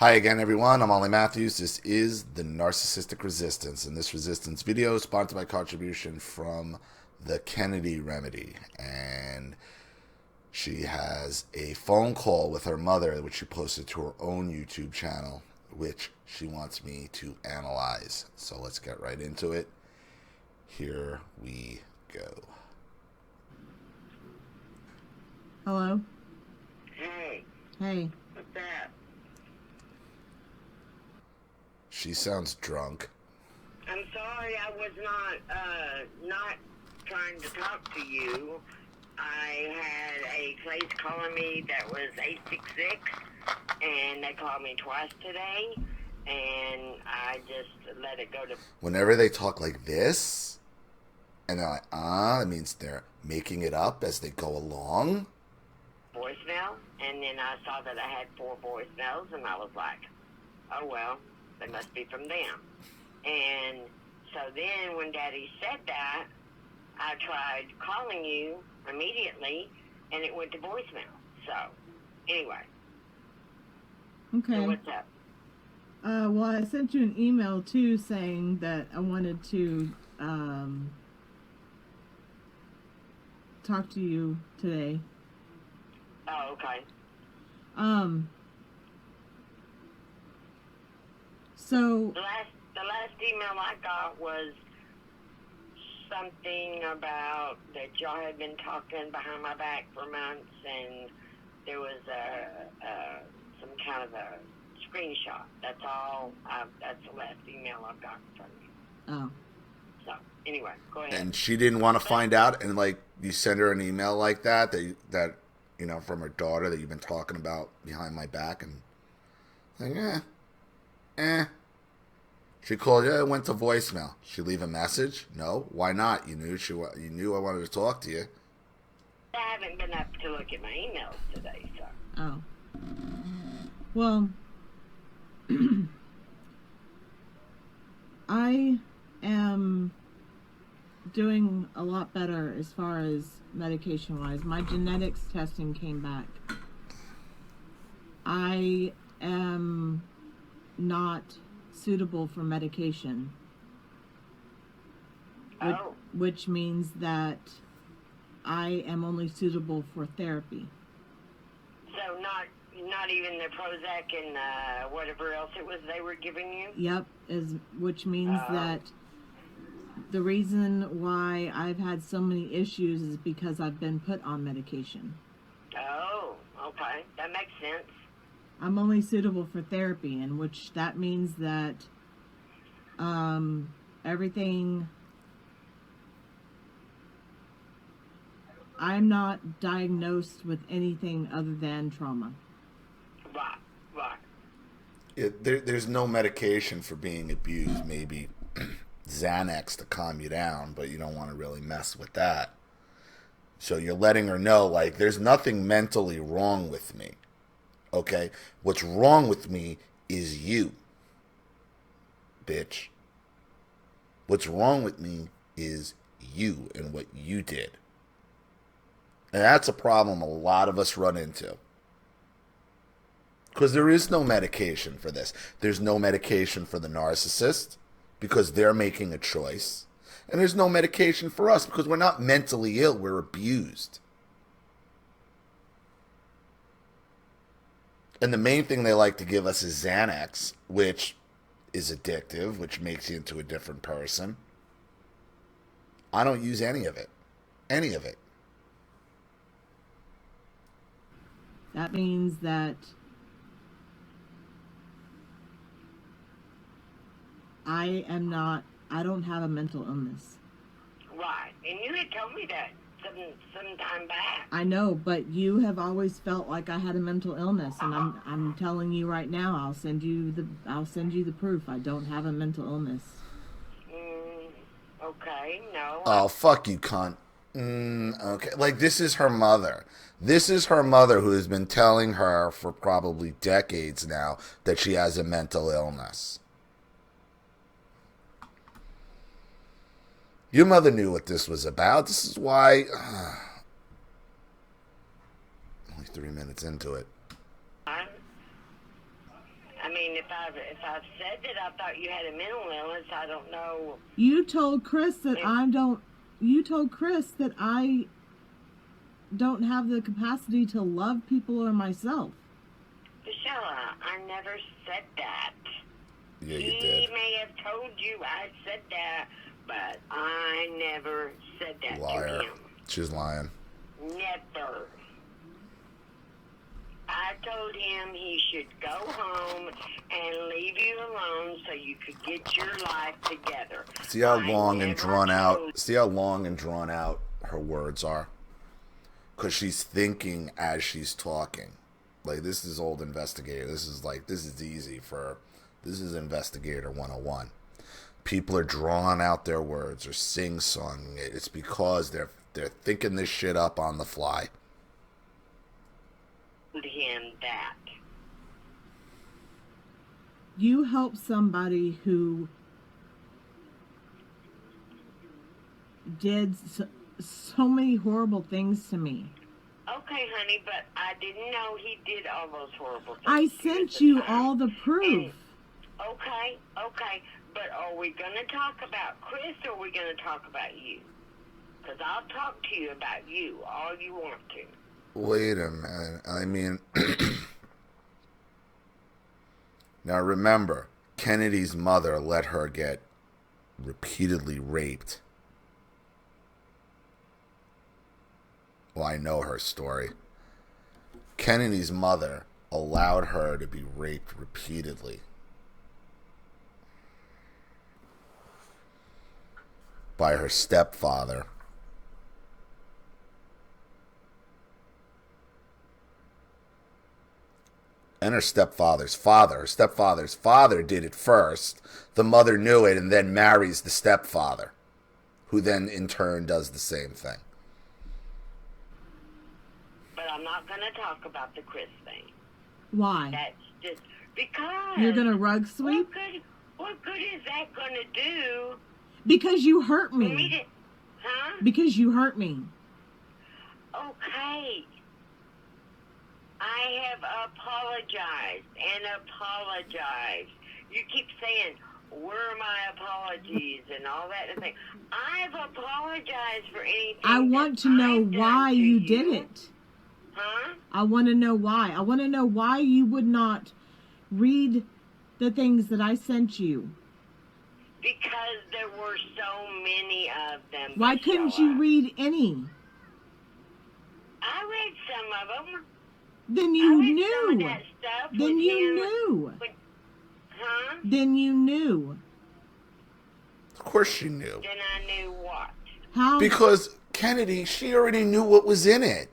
Hi again, everyone. I'm Ollie Matthews. This is the Narcissistic Resistance, and this resistance video is sponsored by contribution from the Kennedy Remedy. And she has a phone call with her mother, which she posted to her own YouTube channel, which she wants me to analyze. So let's get right into it. Here we go. Hello? Hey, Hey. what's that? She sounds drunk. I'm sorry I was not trying to talk to you. I had a place calling me that was 866, and they called me twice today, and I just let it go to... Whenever they talk like this, and they're like, it means they're making it up as they go along. voicemail, and then I saw that I had 4 voicemails, and I was like, oh well, they must be from them. And so then when Daddy said that, I tried calling you immediately, and it went to voicemail. So, anyway. Okay. So what's up? Well, I sent you an email, too, saying that I wanted to, talk to you today. Oh, okay. So... The last email I got was something about that y'all had been talking behind my back for months, and there was some kind of a screenshot. That's all. That's the last email I've gotten from you. Oh. So anyway, go ahead. And she didn't want to find out, and like you send her an email like that you know, from her daughter that you've been talking about behind my back, and like she called you. It went to voicemail. She leave a message? No. Why not? You knew I wanted to talk to you. I haven't been up to look at my emails today, so. Oh. Well, I am doing a lot better as far as medication-wise. My genetics testing came back. I am not suitable for medication. Oh. Which means that I am only suitable for therapy. So not even the Prozac and whatever else it was they were giving you? Yep, which means that the reason why I've had so many issues is because I've been put on medication. Oh, okay. That makes sense. I'm only suitable for therapy, and which that means that everything... I'm not diagnosed with anything other than trauma. Right. There's no medication for being abused. Maybe Xanax to calm you down, but you don't want to really mess with that. So you're letting her know, like, there's nothing mentally wrong with me. Okay? What's wrong with me is you, bitch. What's wrong with me is you and what you did. And that's a problem a lot of us run into. Because there is no medication for this. There's no medication for the narcissist because they're making a choice. And there's no medication for us because we're not mentally ill. We're abused. And the main thing they like to give us is Xanax, which is addictive, which makes you into a different person. I don't use any of it. Any of it. That means that I don't have a mental illness. Right. And you had told me that some time back. I know, but you have always felt like I had a mental illness, and I'm telling you right now, I'll send you the proof. I don't have a mental illness. Okay, no. Oh, fuck you, cunt. Okay. Like, this is her mother. This is her mother who has been telling her for probably decades now that she has a mental illness. Your mother knew what this was about. This is why... only 3 minutes into it. I mean, mean, if I've said that I thought you had a mental illness, I don't know. You told Chris that You told Chris that I don't have the capacity to love people or myself. Michelle, I never said that. Yeah, you He did. may have told you I said that, but I never said that Liar. to him. She's lying. Never. I told him he should go home and leave you alone so you could get your life together. See how I long and never drawn out. told- See how long and drawn out her words are. Because she's thinking as she's talking. Like, this is old investigator. This is easy for. This is investigator 101. People are drawing out their words or sing-songing it. It's because they're thinking this shit up on the fly. Him that. You help somebody who did so many horrible things to me. Okay, honey, but I didn't know he did all those horrible things. I to sent at the you time. all the proof. Okay, but are we going to talk about Chris or are we going to talk about you? Because I'll talk to you about you all you want to. Wait a minute. I mean, now remember, Kennedy's mother let her get repeatedly raped. Well, I know her story. Kennedy's mother allowed her to be raped repeatedly. By her stepfather. And her stepfather's father. Her stepfather's father did it first. The mother knew it and then marries the stepfather, who then in turn does the same thing. But I'm not going to talk about the Chris thing. Why? That's just because. You're going to rug sweep? What good is that going to do? Because you hurt For me me. to, huh? Because you hurt me. Okay. I have apologized and apologized. You keep saying, where are my apologies and all that thing. I've apologized for anything. I want to that know I've done why to you did it. Huh? I want to know why. I want to know why you would not read the things that I sent you. Because there were so many of them. Why couldn't you read any? I read some of them. Then I you read some of knew. that stuff Then with you him. knew. Huh? Then you knew. Of course she knew. Then I knew what? How? Because Kennedy, she already knew what was in it.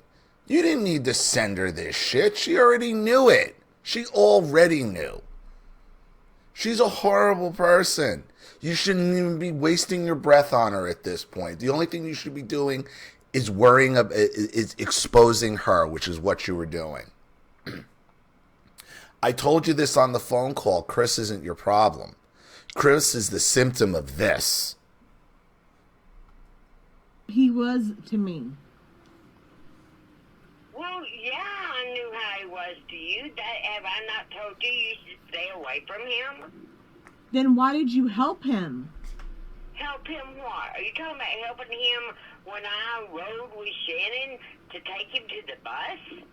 You didn't need to send her this shit. She already knew it. She already knew. She's a horrible person. You shouldn't even be wasting your breath on her at this point. The only thing you should be doing is is exposing her, which is what you were doing. I told you this on the phone call. Chris isn't your problem. Chris is the symptom of this. He was to me. Well, yeah, I knew how he was to you. Have I not told you you should stay away from him? Then why did you help him? Help him what? Are you talking about helping him when I rode with Shannon to take him to the bus?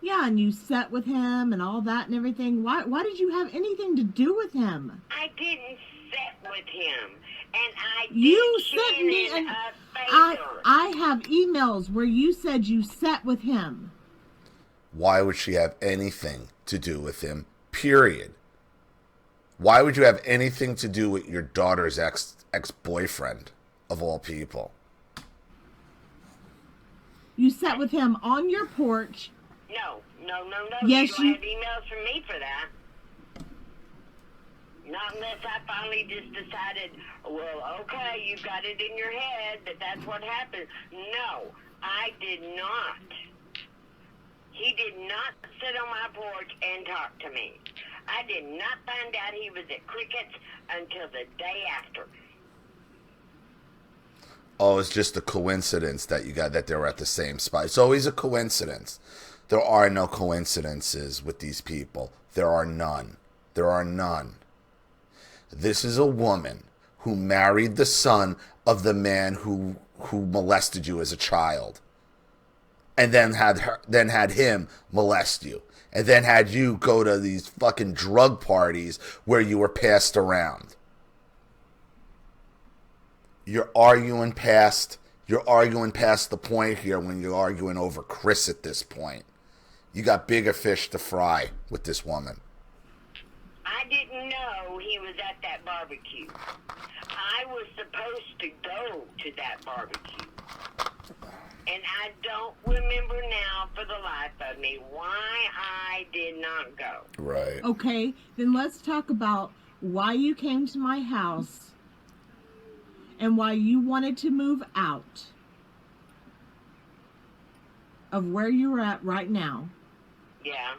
Yeah, and you sat with him and all that and everything. Why did you have anything to do with him? I didn't sit with him. And I did You sent me Shannon an a favor. I have emails where you said you sat with him. Why would she have anything to do with him? Period. Why would you have anything to do with your daughter's ex-boyfriend, of all people? You sat with him on your porch. No. Yes, you don't have emails from me for that. Not unless I finally just decided, well, okay, you got it in your head that that's what happened. No, I did not. He did not sit on my porch and talk to me. I did not find out he was at Cricket's until the day after. Oh, it's just a coincidence that they were at the same spot. It's always a coincidence. There are no coincidences with these people. There are none. There are none. This is a woman who married the son of the man who molested you as a child, and then had him molest you, and then had you go to these fucking drug parties where you were passed around. You're arguing past the point here when you're arguing over Chris at this point. You got bigger fish to fry with this woman. I didn't know he was at that barbecue. I was supposed to go to that barbecue. And I don't remember now for the life of me why I did not go. Right. Okay, then let's talk about why you came to my house and why you wanted to move out of where you're at right now. Yeah.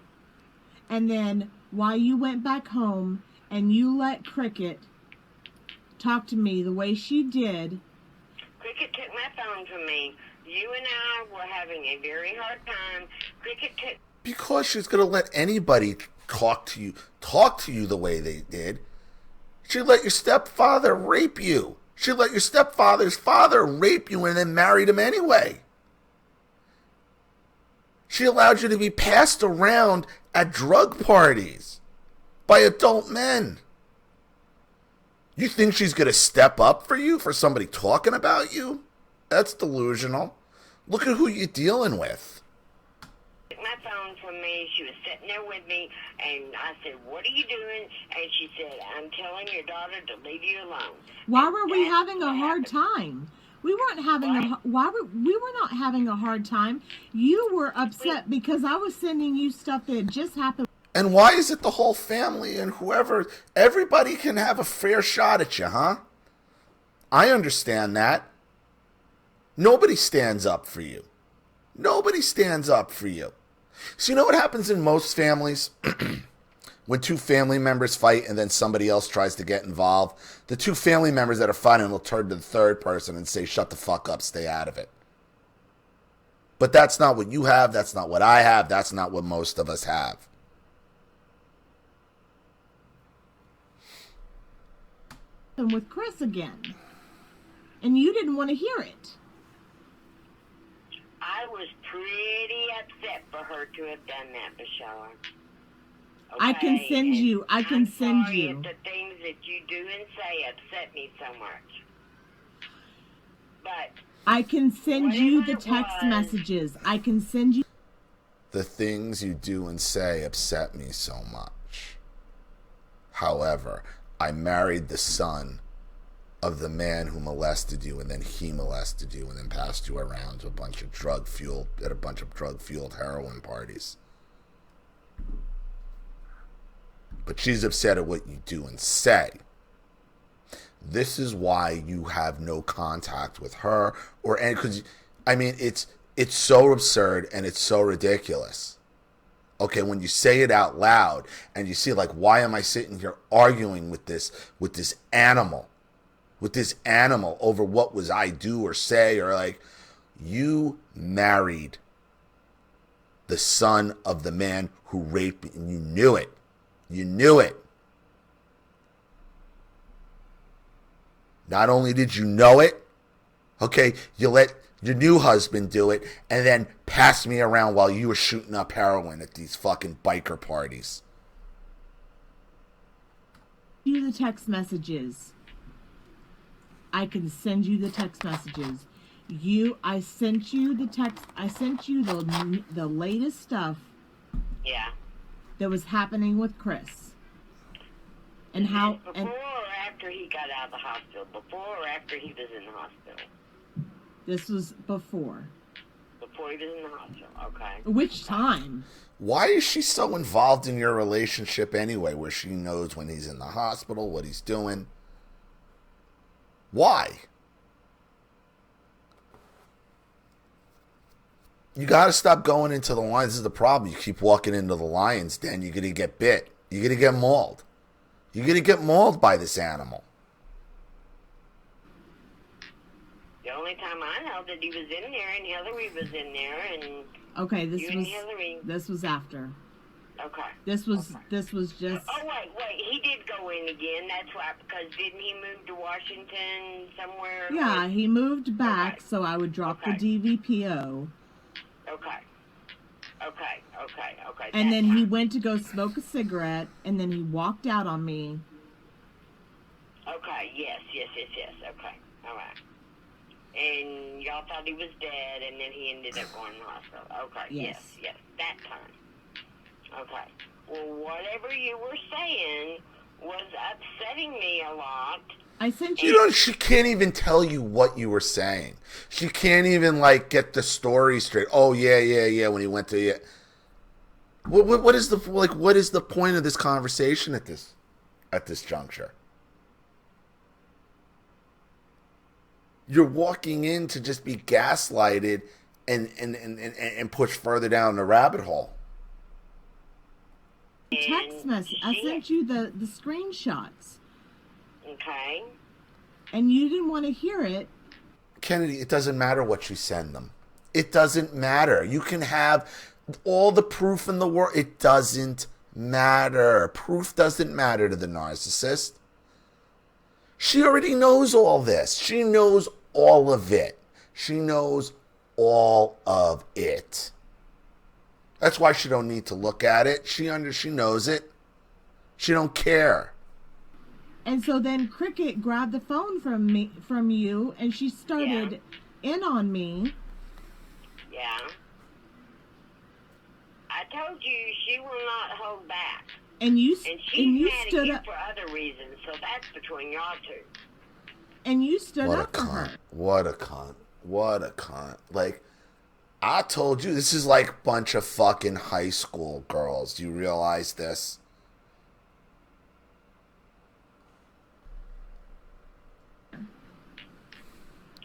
And then why you went back home and you let Cricket talk to me the way she did. Cricket took my phone from me. You and I were having a very hard time. Cricket took... Because she's going to let anybody talk to you the way they did. She let your stepfather rape you. She let your stepfather's father rape you and then married him anyway. She allowed you to be passed around at drug parties by adult men. You think she's going to step up for you for somebody talking about you? That's delusional. Look at who you're dealing with. My phone from me. She was sitting there with me, and I said, "What are you doing?" And she said, "I'm telling your daughter to leave you alone." Why were we having a hard time? We weren't having we were not having a hard time. You were upset because I was sending you stuff that had just happened. And why is it the whole family and everybody can have a fair shot at you, huh? I understand that. Nobody stands up for you. Nobody stands up for you. So you know what happens in most families? When two family members fight and then somebody else tries to get involved, the two family members that are fighting will turn to the third person and say, "Shut the fuck up, stay out of it." But that's not what you have. That's not what I have. That's not what most of us have. And with Chris again. And you didn't want to hear it. I was pretty upset for her to have done that, Bashara. Okay? I can send you. I can send sorry you. if the things that you do and say upset me so much. But I can send you the whatever it text was- messages. I can send you. The things you do and say upset me so much. However, I married the son of the man who molested you, and then he molested you, and then passed you around to a bunch of drug-fueled heroin parties. But she's upset at what you do and say. This is why you have no contact with her, because I mean it's so absurd and it's so ridiculous. Okay, when you say it out loud and you see, like, why am I sitting here arguing with this animal over what was I do or say, or like, you married the son of the man who raped me, and you knew it. You knew it. Not only did you know it, okay, you let your new husband do it and then pass me around while you were shooting up heroin at these fucking biker parties. You the text messages. I can send you the text messages. I sent you the text. I sent you the latest stuff. Yeah. That was happening with Chris. And how Before or after he got out of the hospital? Before or after he was in the hospital? This was before. Before he was in the hospital, okay. Which time? Why is she so involved in your relationship anyway, where she knows when he's in the hospital, what he's doing? Why? You got to stop going into the lions. This is the problem. You keep walking into the lion's den, you're going to get bit. You're going to get mauled. You're going to get mauled by this animal. The only time I know that he was in there and Hillary was in there and Okay, you and Hillary. this was after. Okay. This was just. Oh, wait. He did go in again. That's why, because didn't he move to Washington somewhere? Yeah, he moved back, Okay. so I would drop Okay. the DVPO. Okay. And then he went to go smoke a cigarette, and then he walked out on me. Okay, yes. Okay, all right. And y'all thought he was dead, and then he ended up going to the hospital. Okay, yes, that time. Okay. Well, whatever you were saying was upsetting me a lot. I sent You know, she can't even tell you what you were saying. She can't even, like, get the story straight. Oh, yeah, when he went to... Yeah. What is the point of this conversation at this juncture? You're walking in to just be gaslighted and pushed further down the rabbit hole. text message. I sent you the screenshots. Okay. And you didn't want to hear it. Kennedy, it doesn't matter what you send them. It doesn't matter. You can have all the proof in the world. It doesn't matter. Proof doesn't matter to the narcissist. She already knows all this. She knows all of it. She knows all of it. That's why she don't need to look at it. She knows it. She don't care. And so then Cricket grabbed the phone from you, and she started in on me. Yeah. I told you she will not hold back. And you she's stood mad at up you for other reasons, so that's between y'all two. And you stood up for her. What a cunt. What a cunt. Like, I told you, this is like a bunch of fucking high school girls. Do you realize this?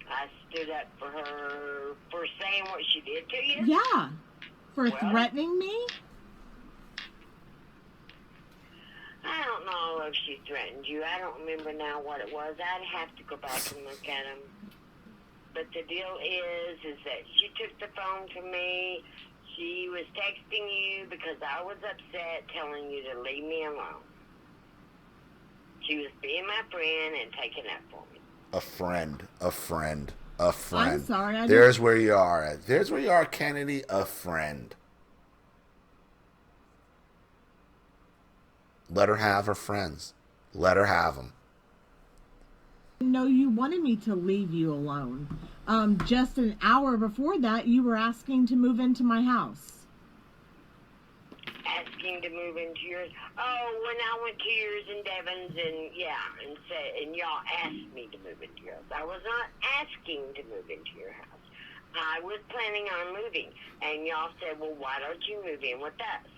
I stood up for her for saying what she did to you? Yeah. For threatening me? I don't know if she threatened you. I don't remember now what it was. I'd have to go back and look at them. But the deal is that she took the phone from me. She was texting you because I was upset, telling you to leave me alone. She was being my friend and taking up for me. A friend. I'm sorry. There's where you are. There's where you are, Kennedy. A friend. Let her have her friends. Let her have them. No, you wanted me to leave you alone. Just an hour before that, you were asking to move into my house. Asking to move into yours? Oh, when I went to yours and Devon's and y'all asked me to move into yours. I was not asking to move into your house. I was planning on moving. And y'all said, well, why don't you move in with us?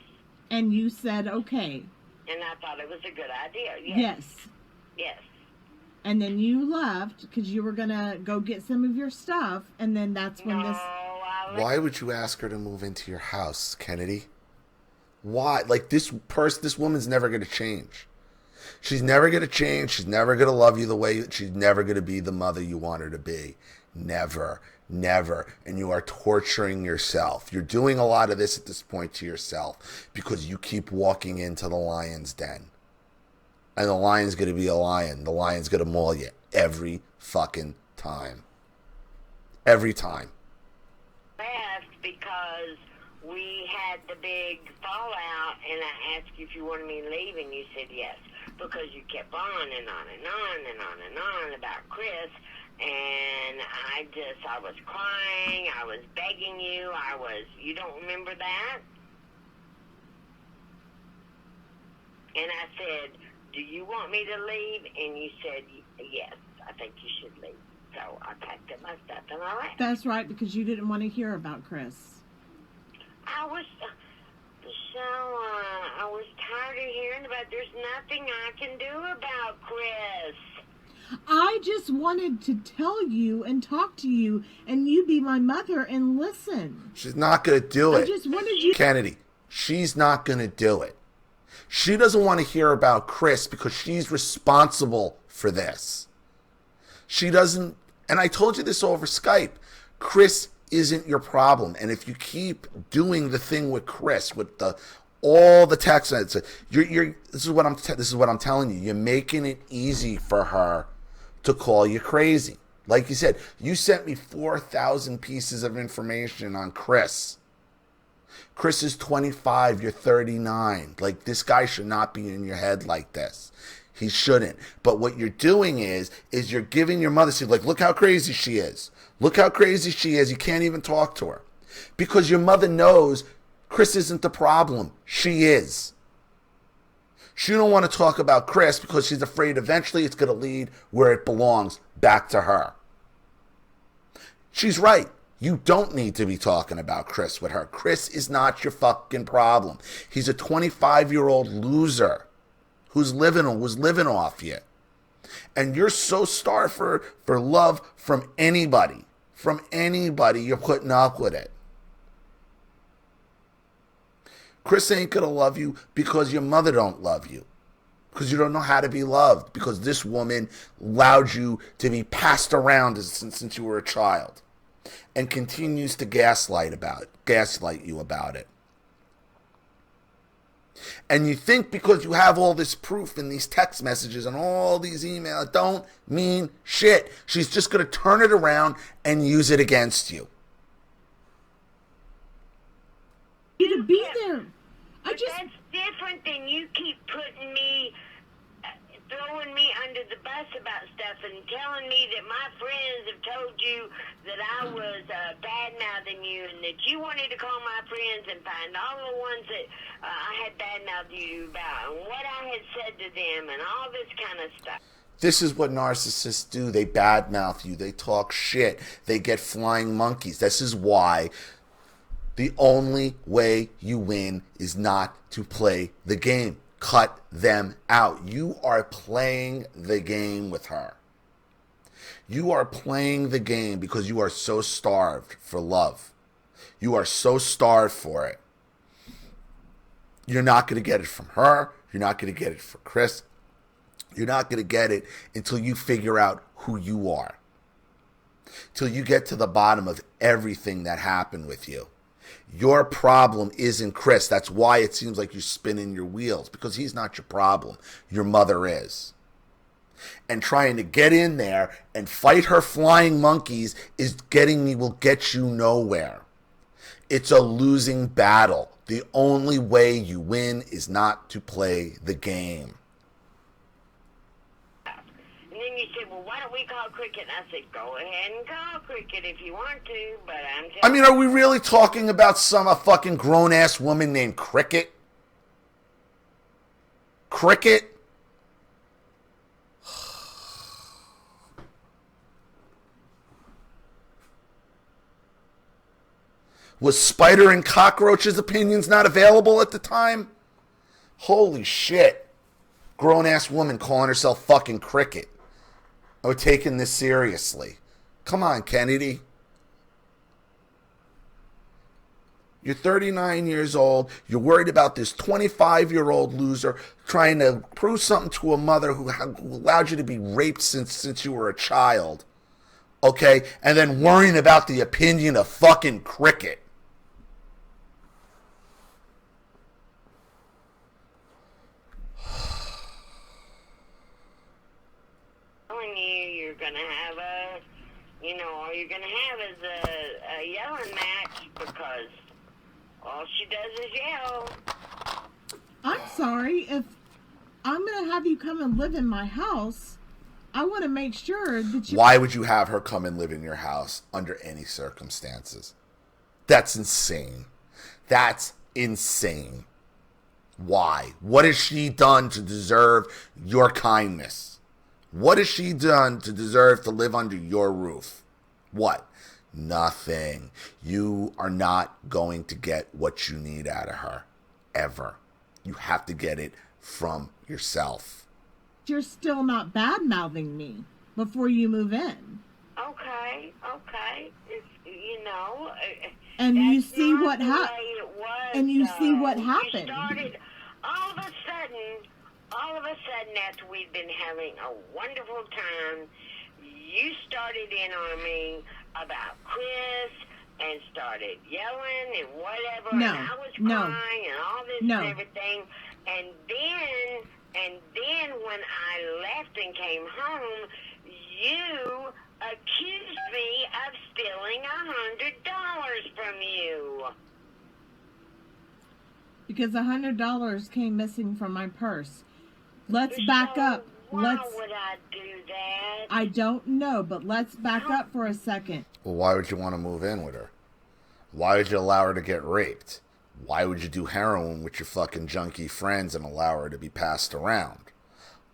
And you said, okay. And I thought it was a good idea. Yes. And then you left because you were going to go get some of your stuff. And then that's when Why would you ask her to move into your house, Kennedy? Why? Like, this woman's never going to change. She's never going to change. She's never going to love you the way... She's never going to be the mother you want her to be. Never. And you are torturing yourself. You're doing a lot of this at this point to yourself because you keep walking into the lion's den. And the lion's going to be a lion. The lion's going to maul you every fucking time. Every time. Left because we had the big fallout, and I asked you if you wanted me to leave, and you said yes. Because you kept on and on and on and on and on about Chris, and I was crying, I was begging you, you don't remember that? And I said, do you want me to leave? And you said, yes, I think you should leave. So I packed up my stuff and I left. That's right, because you didn't want to hear about Chris. I was tired of hearing about there's nothing I can do about Chris. I just wanted to tell you and talk to you and you be my mother and listen. She's not going to do it. I just wanted you... Kennedy, she's not going to do it. She doesn't want to hear about Chris because she's responsible for this. She doesn't... And I told you this over Skype. Chris isn't your problem. And if you keep doing the thing with Chris, with all the text messages. This is what I'm telling you. You're making it easy for her to call you crazy. Like you said, you sent me 4,000 pieces of information on Chris. Chris is 25, you're 39. Like, this guy should not be in your head like this. He shouldn't. But what you're doing is you're giving your mother, see, like, look how crazy she is. Look how crazy she is. You can't even talk to her. Because your mother knows Chris isn't the problem. She is. She don't want to talk about Chris because she's afraid eventually it's going to lead where it belongs, back to her. She's right. You don't need to be talking about Chris with her. Chris is not your fucking problem. He's a 25-year-old loser who's living off you. And you're so starved for love from anybody. From anybody, you're putting up with it. Chris ain't going to love you because your mother don't love you. Because you don't know how to be loved. Because this woman allowed you to be passed around since you were a child. And continues to gaslight you about it. And you think because you have all this proof in these text messages and all these emails don't mean shit. She's just going to turn it around and use it against you. You to be there. That's different than you keep putting me, throwing me under the bus about stuff and telling me that my friends have told you that I was bad-mouthing you and that you wanted to call my friends and find all the ones that I had bad-mouthed you about and what I had said to them and all this kind of stuff. This is what narcissists do. They badmouth you. They talk shit. They get flying monkeys. This is why the only way you win is not to play the game. Cut them out. You are playing the game with her. You are playing the game because you are so starved for love. You are so starved for it. You're not going to get it from her. You're not going to get it from Chris. You're not going to get it until you figure out who you are. Till you get to the bottom of everything that happened with you. Your problem isn't Chris. That's why it seems like you're spinning your wheels, because he's not your problem. Your mother is. And trying to get in there and fight her flying monkeys will get you nowhere. It's a losing battle. The only way you win is not to play the game. And then you said, well, why don't we call Cricket? And I said, go ahead and call Cricket if you want to, but I mean, are we really talking about a fucking grown-ass woman named Cricket? Cricket? Was Spider and Cockroach's opinions not available at the time? Holy shit. Grown-ass woman calling herself fucking Cricket. We're taking this seriously. Come on, Kennedy. You're 39 years old. You're worried about this 25-year-old loser trying to prove something to a mother who allowed you to be raped since you were a child. Okay? And then worrying about the opinion of fucking Cricket. you're gonna have all you're gonna have is a yelling match because all she does is yell. I'm sorry, if I'm gonna have you come and live in my house, I want to make sure that you... Why would you have her come and live in your house under any circumstances? That's insane. That's insane. Why? What has she done to deserve your kindness? What has she done to deserve to live under your roof? What? Nothing. You are not going to get what you need out of her. Ever. You have to get it from yourself. You're still not bad-mouthing me before you move in. Okay. It's, and you see what happened. And you see what happened. All of a sudden, after we'd been having a wonderful time, you started in on me about Chris, and started yelling and whatever, No, and I was no, crying and all this no. and everything. And then when I left and came home, you accused me of stealing $100 from you. Because $100 came missing from my purse. Let's back up. Why would I do that? I don't know, but let's back up for a second. Well, why would you want to move in with her? Why would you allow her to get raped? Why would you do heroin with your fucking junkie friends and allow her to be passed around?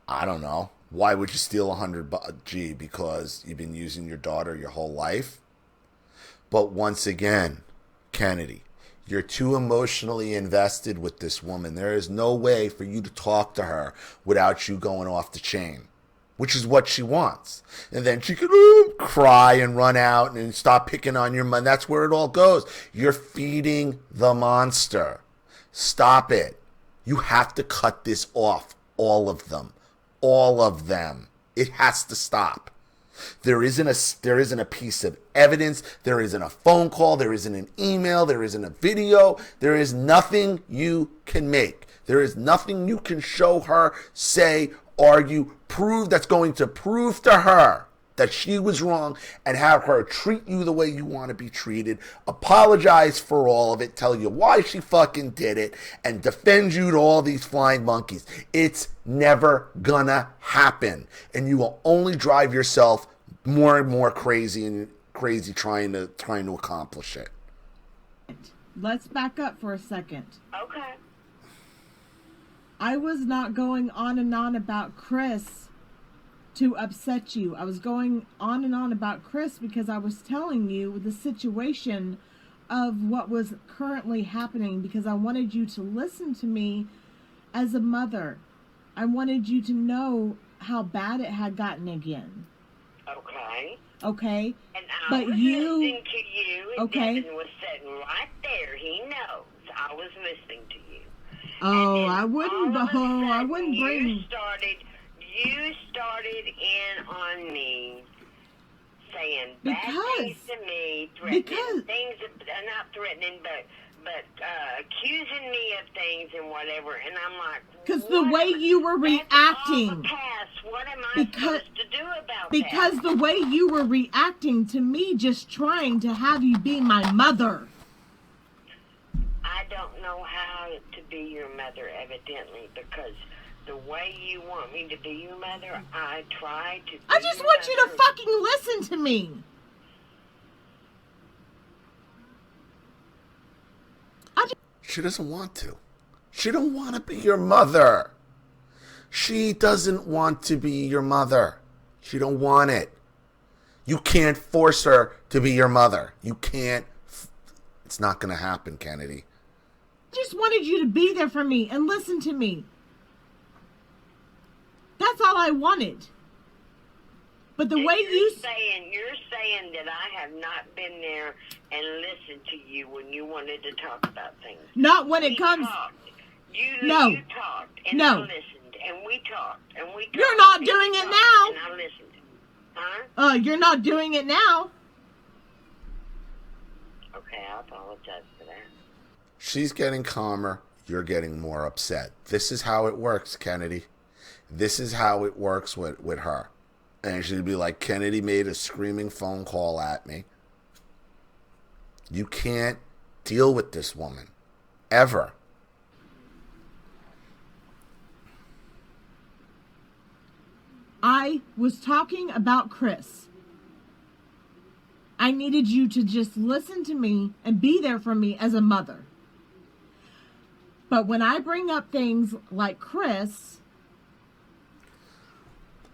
I don't know. Why would you steal $100? Because you've been using your daughter your whole life? But once again, Kennedy, you're too emotionally invested with this woman. There is no way for you to talk to her without you going off the chain, which is what she wants. And then she could cry and run out and stop picking on your money. That's where it all goes. You're feeding the monster. Stop it. You have to cut this off. All of them. All of them. It has to stop. There isn't a piece of evidence. There isn't a phone call. There isn't an email. There isn't a video. There is nothing you can make. There is nothing you can show her, say, argue, prove that's going to prove to her that she was wrong and have her treat you the way you want to be treated, apologize for all of it, tell you why she fucking did it, and defend you to all these flying monkeys. It's never gonna happen. And you will only drive yourself more and more crazy trying to accomplish it. Let's back up for a second. Okay. I was not going on and on about Chris to upset you. I was going on and on about Chris because I was telling you the situation of what was currently happening, because I wanted you to listen to me as a mother. I wanted you to know how bad it had gotten again. Okay. Okay? And I But was you- listening to you, and Okay. Devin was sitting right there. He knows I was listening to you. Oh, And then I wouldn't. all of a I sudden, wouldn't bring. You started in on me, saying bad Because- things to me, threatening because- things, not threatening, but accusing me of things and whatever. And I'm like, Because the what way am- you were that's all reacting. the past. What am I Because- supposed to do about Because that? the way you were reacting to me just trying to have you be my mother. I don't know how to be your mother, evidently, because the way you want me to be your mother, I try to be I just your want you to mother. fucking listen to me. She doesn't want to. She don't want to be your mother. She doesn't want to be your mother. She don't want it. You can't force her to be your mother. You can't. It's not going to happen, Kennedy. I just wanted you to be there for me and listen to me. That's all I wanted. But the And way you're saying that I have not been there and listened to you when you wanted to talk about things. not when We it comes. talked. No. You talked, and No. I listened, and we talked, and we talked. You're not and doing you it talked, now. And I listened. Huh? You're not doing it now. Okay, I apologize for that. She's getting calmer. You're getting more upset. This is how it works, Kennedy. This is how it works with her. And she'd be like, Kennedy made a screaming phone call at me. You can't deal with this woman. Ever. I was talking about Chris. I needed you to just listen to me and be there for me as a mother. But when I bring up things like Chris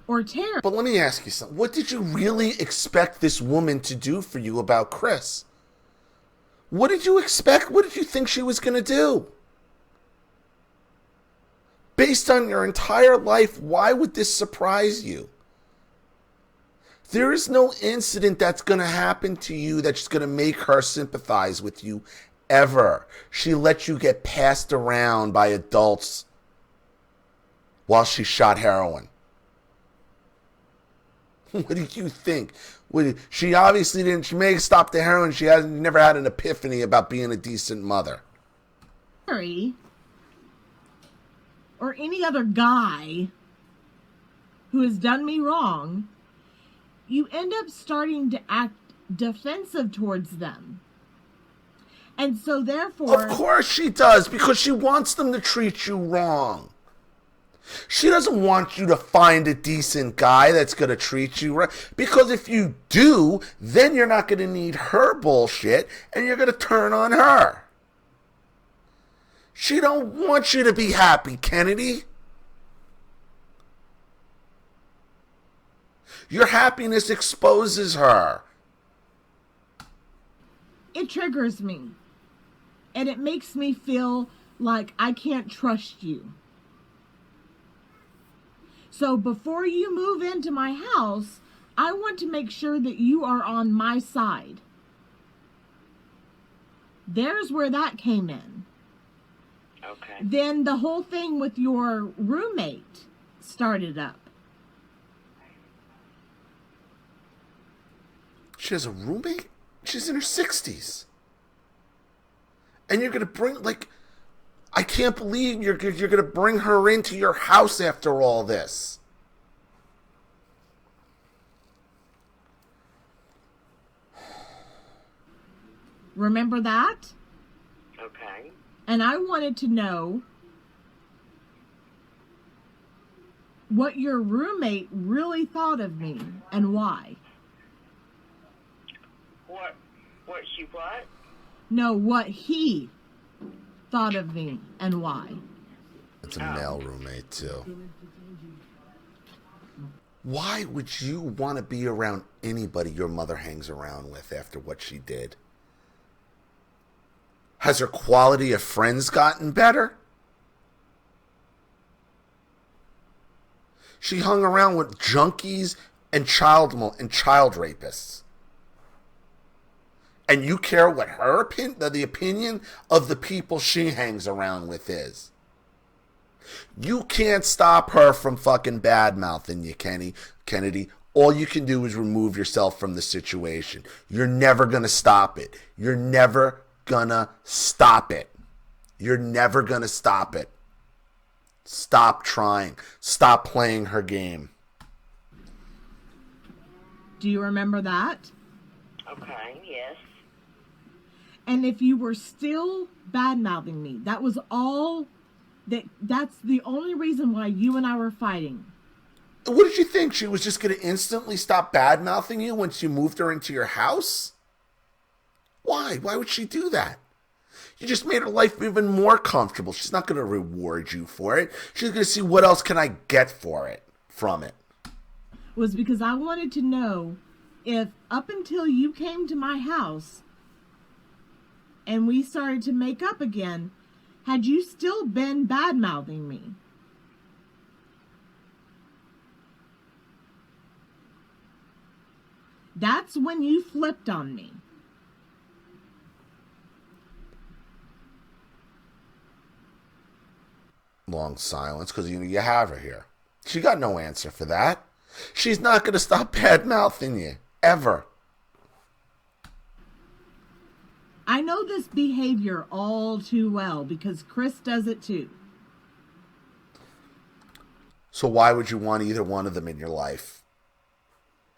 or Tara, But let me ask you something. What did you really expect this woman to do for you about Chris? What did you expect? What did you think she was going to do? Based on your entire life, why would this surprise you? There is no incident that's going to happen to you that's going to make her sympathize with you ever. She let you get passed around by adults while she shot heroin. What do you think? She obviously didn't. She may have stopped the heroin. She hasn't never had an epiphany about being a decent mother. Harry, or any other guy who has done me wrong, you end up starting to act defensive towards them. And so therefore... Of course she does, because she wants them to treat you wrong. She doesn't want you to find a decent guy that's going to treat you right. Because if you do, then you're not going to need her bullshit, and you're going to turn on her. She don't want you to be happy, Kennedy. Your happiness exposes her. It triggers me. And it makes me feel like I can't trust you. So before you move into my house, I want to make sure that you are on my side. There's where that came in. Okay. Then the whole thing with your roommate started up. She has a roommate? She's in her 60s. And you're going to bring, like, I can't believe you're going to bring her into your house after all this. Remember that? Okay. And I wanted to know what your roommate really thought of me and why. What she what? No, what he thought of me and why. It's a male roommate, too. Why would you want to be around anybody your mother hangs around with after what she did? Has her quality of friends gotten better? She hung around with junkies and child rapists. And you care what her the opinion of the people she hangs around with is. You can't stop her from fucking bad-mouthing you, Kennedy. All you can do is remove yourself from the situation. You're never going to stop it. You're never going to stop it. You're never going to stop it. Stop trying. Stop playing her game. Do you remember that? Okay, yes. And if you were still bad-mouthing me, that was all, that's the only reason why you and I were fighting. What did you think? She was just going to instantly stop bad-mouthing you once you moved her into your house? Why? Why would she do that? You just made her life even more comfortable. She's not going to reward you for it. She's going to see what else can I get from it. Was because I wanted to know if up until you came to my house and we started to make up again, had you still been bad-mouthing me? That's when you flipped on me. Long silence, because you have her here. She got no answer for that. She's not going to stop bad-mouthing you, ever. I know this behavior all too well because Chris does it too. So why would you want either one of them in your life?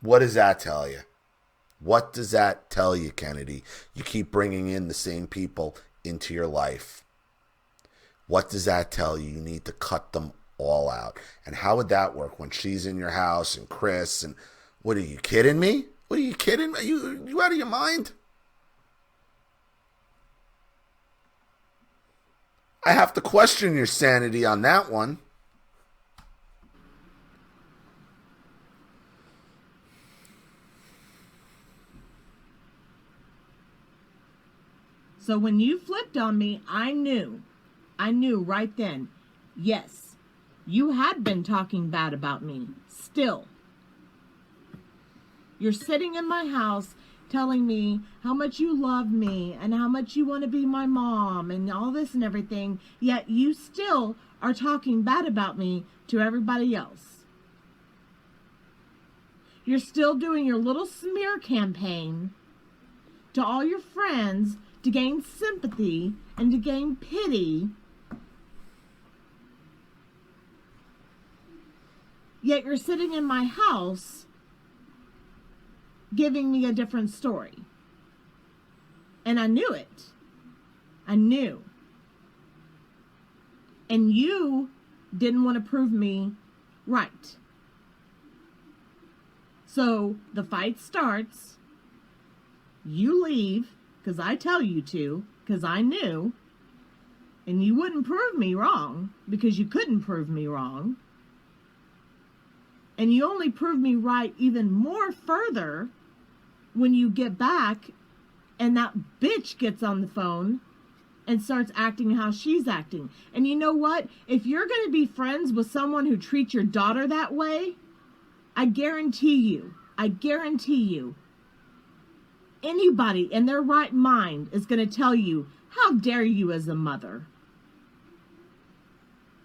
What does that tell you? What does that tell you, Kennedy? You keep bringing in the same people into your life. What does that tell you? You need to cut them all out. And how would that work when she's in your house and Chris and... What, are you kidding me? What, are you kidding? Are you out of your mind? I have to question your sanity on that one. So when you flipped on me, I knew right then, yes, you had been talking bad about me. Still, you're sitting in my house telling me how much you love me and how much you want to be my mom and all this and everything, yet you still are talking bad about me to everybody else. You're still doing your little smear campaign to all your friends to gain sympathy and to gain pity. Yet you're sitting in my house giving me a different story. And I knew it. I knew. And you didn't want to prove me right. So the fight starts. You leave because I tell you to, because I knew. And you wouldn't prove me wrong because you couldn't prove me wrong. And you only prove me right even more further when you get back and that bitch gets on the phone and starts acting how she's acting. And you know what? If you're going to be friends with someone who treats your daughter that way, I guarantee you, anybody in their right mind is going to tell you, how dare you as a mother?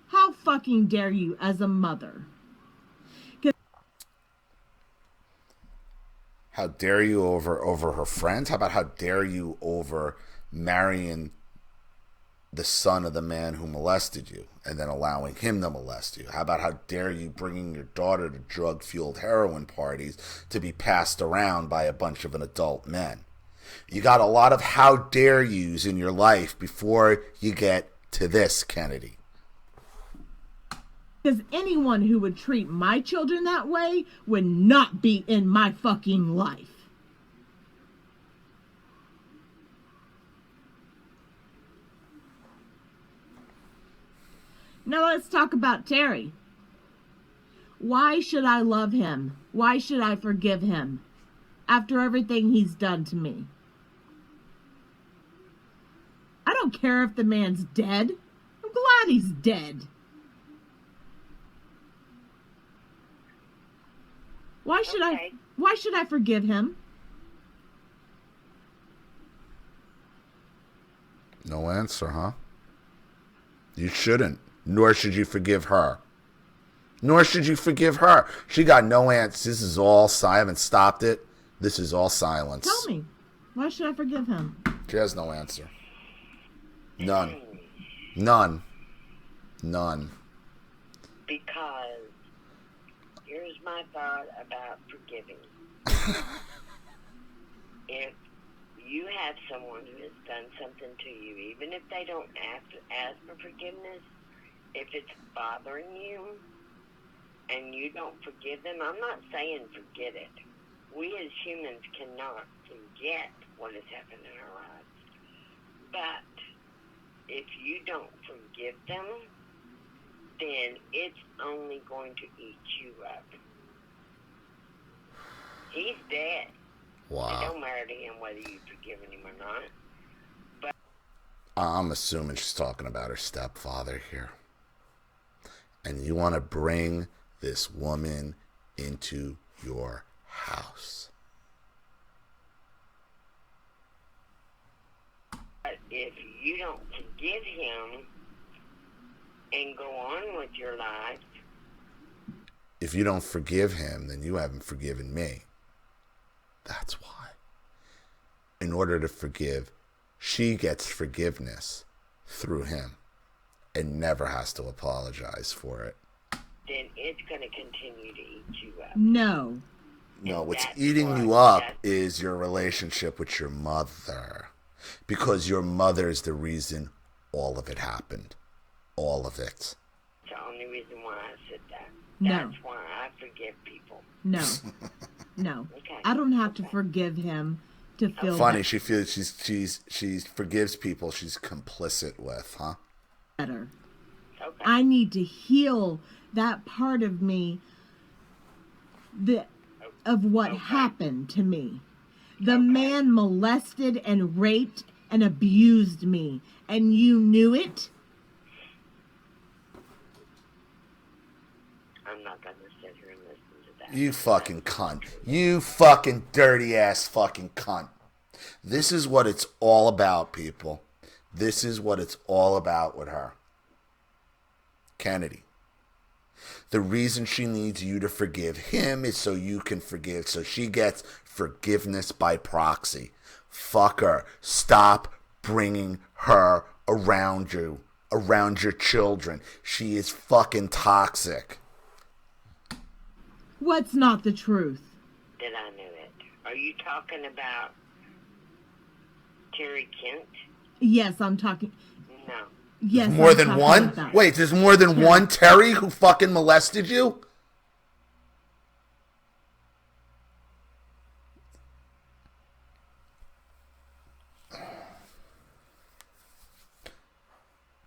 How fucking dare you as a mother? How dare you over her friends? How about how dare you over marrying the son of the man who molested you and then allowing him to molest you? How about how dare you bringing your daughter to drug-fueled heroin parties to be passed around by a bunch of adult men? You got a lot of how dare yous in your life before you get to this, Kennedy. Because anyone who would treat my children that way would not be in my fucking life. Now let's talk about Terry. Why should I love him? Why should I forgive him after everything he's done to me? I don't care if the man's dead. I'm glad he's dead. Why should I forgive him? No answer, huh? You shouldn't. Nor should you forgive her. She got no answer. This is all I haven't stopped it. This is all silence. Tell me. Why should I forgive him? She has no answer. None. Because here's my thought about forgiving. If you have someone who has done something to you, even if they don't ask for forgiveness, if it's bothering you and you don't forgive them, I'm not saying forget it. We as humans cannot forget what has happened in our lives. But if you don't forgive them, then it's only going to eat you up. He's dead. Wow. It don't matter to him whether you've forgiven him or not. But I'm assuming she's talking about her stepfather here. And you want to bring this woman into your house. But if you don't forgive him and go on with your life. If you don't forgive him, then you haven't forgiven me. That's why. In order to forgive, she gets forgiveness through him and never has to apologize for it. Then it's going to continue to eat you up. No. No, what's eating you up is your relationship with your mother. Because your mother is the reason all of it happened. All of it. It's the only reason why I said that. No. That's why I forgive people. No. No. Okay. I don't have to forgive him to feel Funny, she feels she forgives people she's complicit with, huh? better. Okay. I need to heal that part of me of what happened to me. The man molested and raped and abused me, and you knew it. I'm not going to sit here and listen to that. You fucking cunt. You fucking dirty ass fucking cunt. This is what it's all about, people. This is what it's all about with her. Kennedy. The reason she needs you to forgive him is so you can forgive. So she gets forgiveness by proxy. Fuck her. Stop bringing her around you, around your children. She is fucking toxic. What's not the truth? That I knew it. Are you talking about Terry Kent? Yes, I'm talking. No. Yes, More I'm than talking one? about that. Wait, there's more than one Terry who fucking molested you?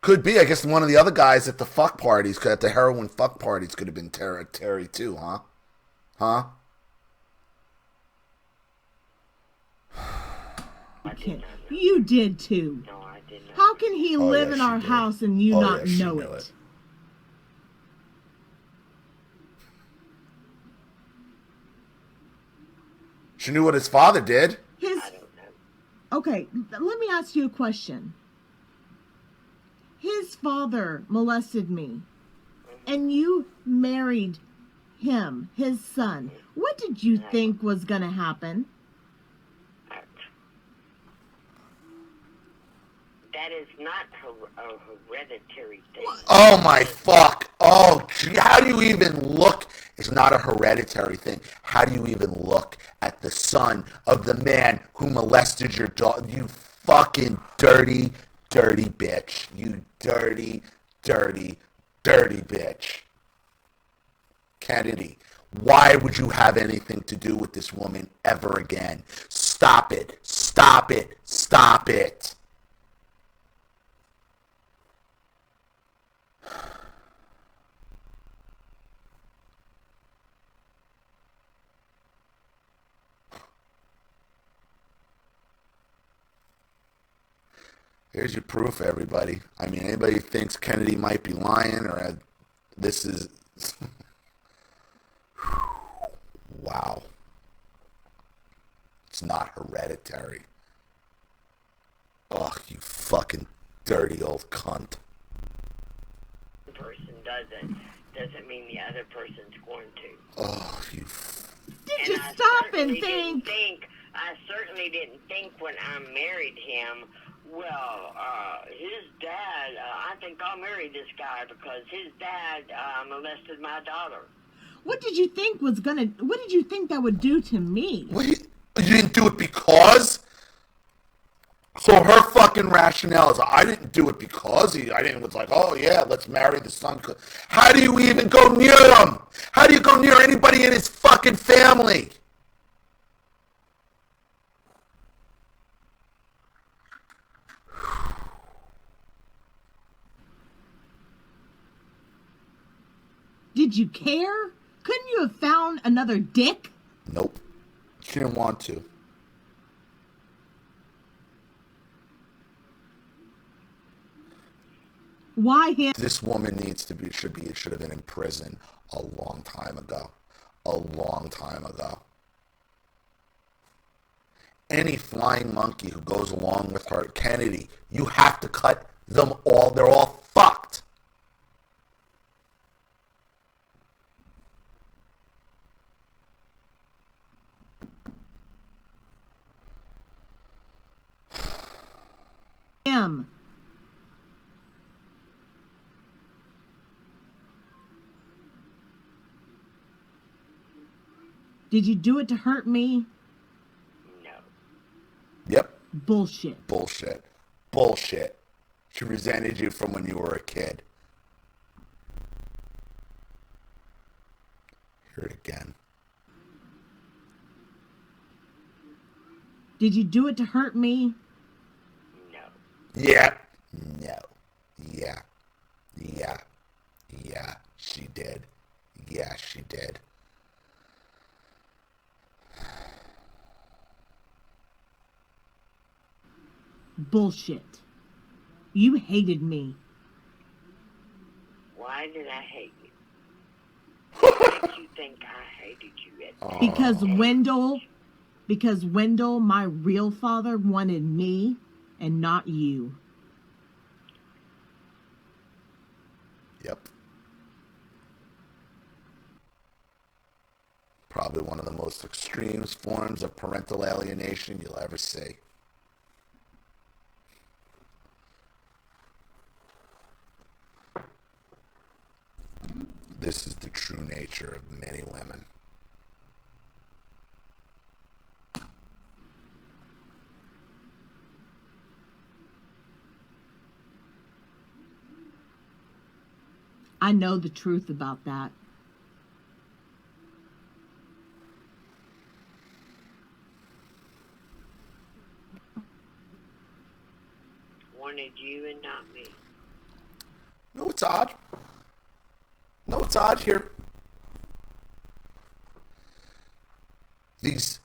Could be. I guess one of the other guys at the fuck parties, at the heroin fuck parties, could have been Terry too, huh? Huh? You did too. No, I did not. How can he live in our house and you not know it? She knew what his father did. I don't know. Okay, let me ask you a question. His father molested me, and you married him, his son. What did you think was going to happen? That is not a hereditary thing. Oh my fuck. Oh, gee, how do you even look? It's not a hereditary thing. How do you even look at the son of the man who molested your daughter? You fucking dirty, dirty bitch. You dirty, dirty, dirty bitch. Kennedy, why would you have anything to do with this woman ever again? Stop it. Stop it. Stop it. Here's your proof, everybody. I mean, anybody who thinks Kennedy might be lying or this is... Wow. It's not hereditary. Ugh, you fucking dirty old cunt. The person doesn't mean the other person's going to. Oh, you... Did you stop and think? I certainly didn't think when I married him, well, his dad, I think I'll marry this guy because his dad molested my daughter. What did you think what did you think that would do to me? What, you didn't do it because? So her fucking rationale is, I didn't do it because was like, oh yeah, let's marry the son. How do you even go near him? How do you go near anybody in his fucking family? Did you care? Couldn't you have found another dick? Nope. She didn't want to. Why him? This woman should have been in prison a long time ago. A long time ago. Any flying monkey who goes along with her, Kennedy, you have to cut them all. They're all fucked. Him. Did you do it to hurt me? No. Yep. Bullshit. Bullshit. Bullshit. She resented you from when you were a kid. Hear it again. Did you do it to hurt me? No. Yeah. No. Yeah. Yeah. Yeah. She did. Yeah, she did. Bullshit. You hated me. Why did I hate you? Why did you think I hated you at Because Wendell, my real father, wanted me and not you. Yep. Probably one of the most extreme forms of parental alienation you'll ever see. This is the true nature of many women. I know the truth about that. Wanted you and not me. No, it's odd. No, it's odd here. These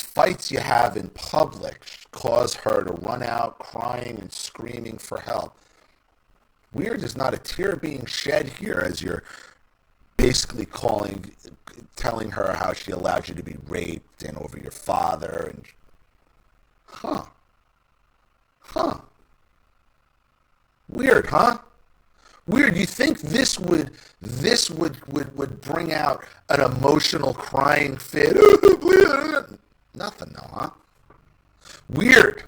fights you have in public cause her to run out crying and screaming for help. Weird there's not a tear being shed here as you're basically telling her how she allowed you to be raped and over your father and... Weird, huh? Weird. You think this would bring out an emotional crying fit? Nothing, no, huh? Weird.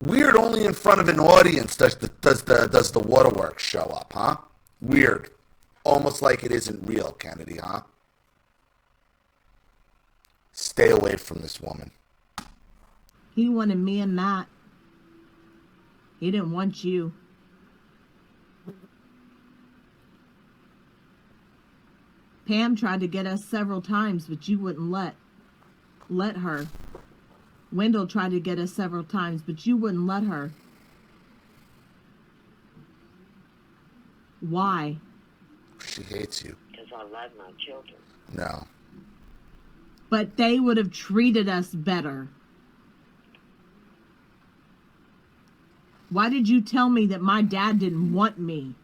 Weird. Only in front of an audience does the waterworks show up, huh? Weird. Almost like it isn't real, Kennedy, huh? Stay away from this woman. He wanted me and Matt. He didn't want you. Pam tried to get us several times, but you wouldn't let her. Wendell tried to get us several times, but you wouldn't let her. Why? She hates you. Because I love my children. No. But they would have treated us better. Why did you tell me that my dad didn't want me?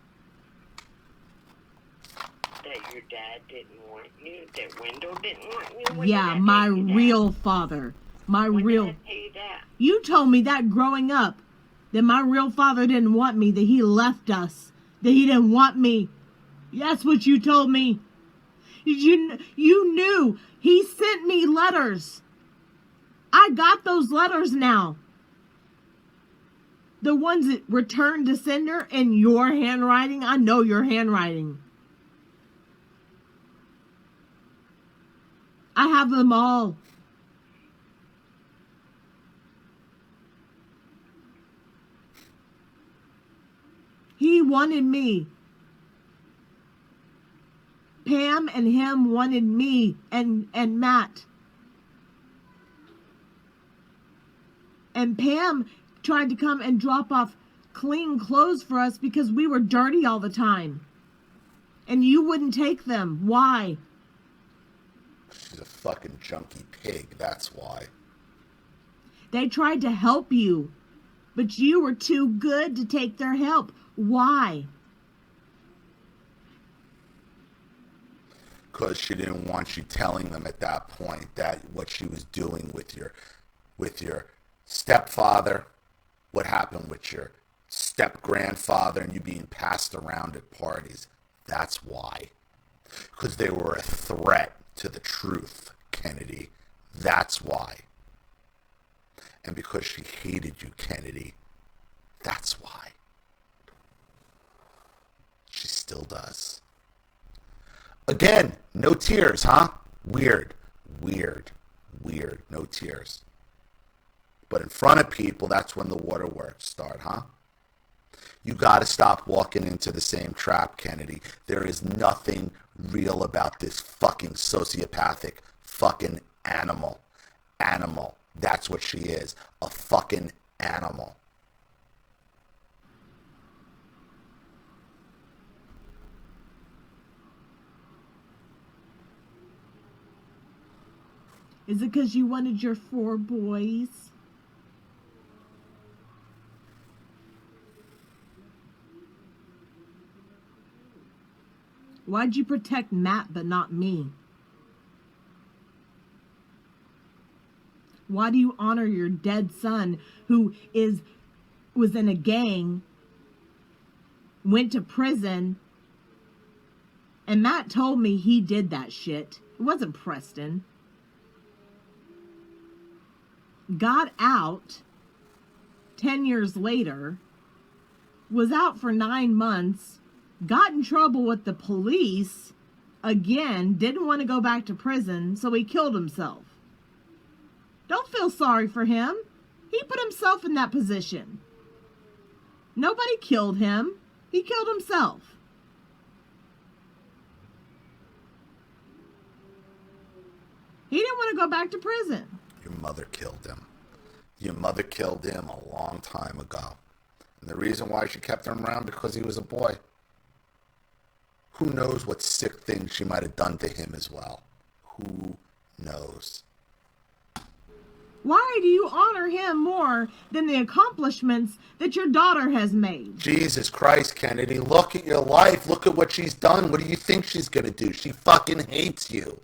That your dad didn't want you? That Wendell didn't want you? When Yeah, my real father. My when real... Did I tell you that? You told me that growing up. That my real father didn't want me. That he left us. That he didn't want me. That's what you told me. You knew. He sent me letters. I got those letters now. The ones that returned to sender in your handwriting. I know your handwriting. I have them all. He wanted me. Pam and him wanted me and Matt. And Pam tried to come and drop off clean clothes for us because we were dirty all the time. And you wouldn't take them. Why? She's a fucking junkie pig, that's why. They tried to help you, but you were too good to take their help. Why? Because she didn't want you telling them at that point that what she was doing with your stepfather, what happened with your step-grandfather, and you being passed around at parties. That's why. Because they were a threat to the truth, Kennedy. That's why. And because she hated you, Kennedy. That's why. She still does. Again, no tears, huh? Weird. No tears. But in front of people, that's when the waterworks start, huh? You gotta stop walking into the same trap, Kennedy. There is nothing real about this fucking sociopathic fucking animal. Animal. That's what she is. A fucking animal. Is it because you wanted your 4 boys? Why'd you protect Matt but not me? Why do you honor your dead son who was in a gang, went to prison, and Matt told me he did that shit. It wasn't Preston. Got out 10 years later, was out for 9 months, got in trouble with the police again, didn't want to go back to prison, so he killed himself. Don't feel sorry for him. He put himself in that position. Nobody killed him. He killed himself. He didn't want to go back to prison. Your mother killed him. Your mother killed him a long time ago. And the reason why she kept him around, because he was a boy. Who knows what sick things she might have done to him as well? Who knows? Why do you honor him more than the accomplishments that your daughter has made? Jesus Christ, Kennedy, look at your life. Look at what she's done. What do you think she's going to do? She fucking hates you.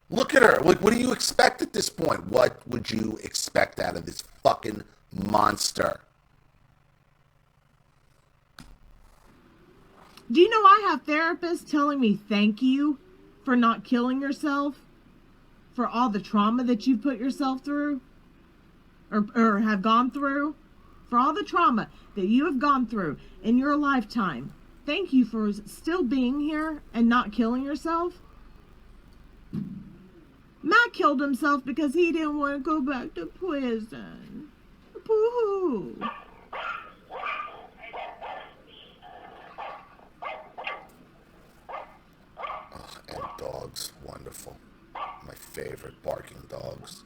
Look at her. What do you expect at this point? What would you expect out of this fucking monster? Do you know I have therapists telling me thank you for not killing yourself? For all the trauma that you put yourself through? Or have gone through? For all the trauma that you have gone through in your lifetime. Thank you for still being here and not killing yourself. Matt killed himself because he didn't want to go back to prison. Boo-hoo. Oh, and dogs, wonderful. My favorite, barking dogs.